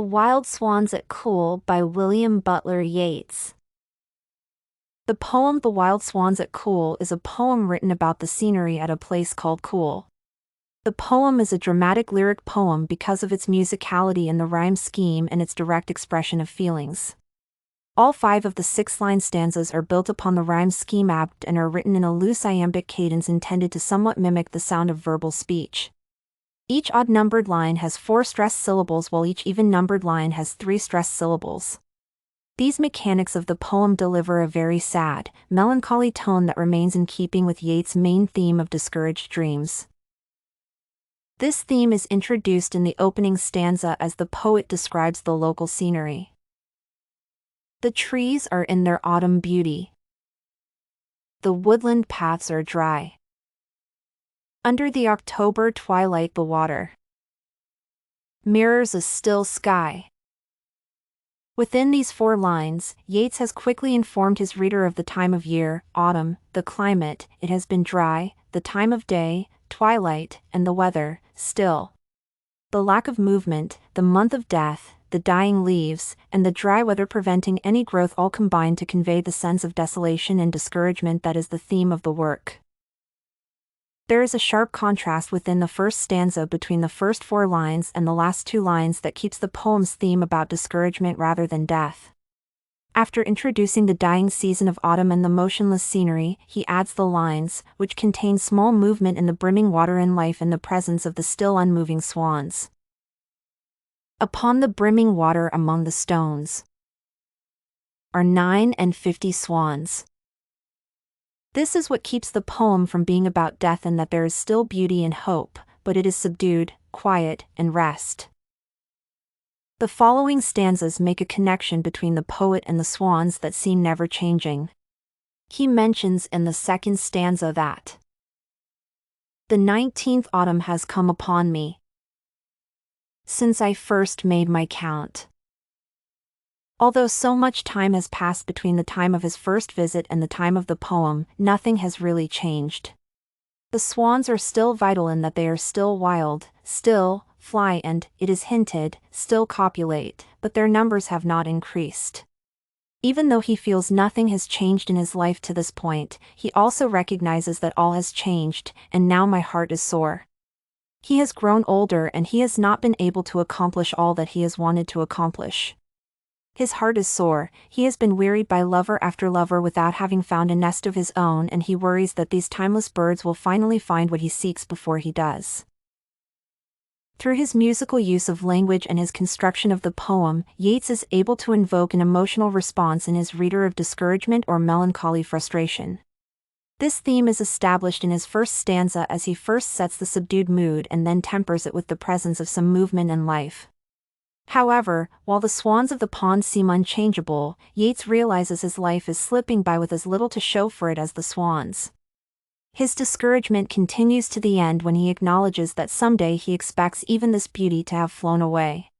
Wild Swans at Coole by Butler Yeats. The poem The Wild Swans at Coole is a poem written about the scenery at a place called Coole. The poem is a dramatic lyric poem because of its musicality in the rhyme scheme and its direct expression of feelings. All 5 of the 6-line stanzas are built upon the rhyme scheme apt and are written in a loose iambic cadence intended to somewhat mimic the sound of verbal speech. Each odd-numbered line has 4 stressed syllables while each even-numbered line has 3 stressed syllables. These mechanics of the poem deliver a very sad, melancholy tone that remains in keeping with Yeats' main theme of discouraged dreams. This theme is introduced in the opening stanza as the poet describes the local scenery. The trees are in their autumn beauty. The woodland paths are dry. Under the October twilight the water mirrors a still sky. Within these 4 lines, Yeats has quickly informed his reader of the time of year, autumn, the climate, it has been dry, the time of day, twilight, and the weather, still. The lack of movement, the month of death, the dying leaves, and the dry weather preventing any growth all combine to convey the sense of desolation and discouragement that is the theme of the work. There is a sharp contrast within the first stanza between the first 4 lines and the last 2 lines that keeps the poem's theme about discouragement rather than death. After introducing the dying season of autumn and the motionless scenery, he adds the lines, which contain small movement in the brimming water and life in the presence of the still unmoving swans. Upon the brimming water among the stones are 59 swans. This is what keeps the poem from being about death and that there is still beauty and hope, but it is subdued, quiet, and rest. The following stanzas make a connection between the poet and the swans that seem never changing. He mentions in the second stanza that the 19th autumn has come upon me since I first made my count. Although so much time has passed between the time of his first visit and the time of the poem, nothing has really changed. The swans are still vital in that they are still wild, still fly and, it is hinted, still copulate, but their numbers have not increased. Even though he feels nothing has changed in his life to this point, he also recognizes that all has changed, and now my heart is sore. He has grown older and he has not been able to accomplish all that he has wanted to accomplish. His heart is sore, he has been wearied by lover after lover without having found a nest of his own, and he worries that these timeless birds will finally find what he seeks before he does. Through his musical use of language and his construction of the poem, Yeats is able to invoke an emotional response in his reader of discouragement or melancholy frustration. This theme is established in his first stanza as he first sets the subdued mood and then tempers it with the presence of some movement and life. However, while the swans of the pond seem unchangeable, Yeats realizes his life is slipping by with as little to show for it as the swans. His discouragement continues to the end when he acknowledges that someday he expects even this beauty to have flown away.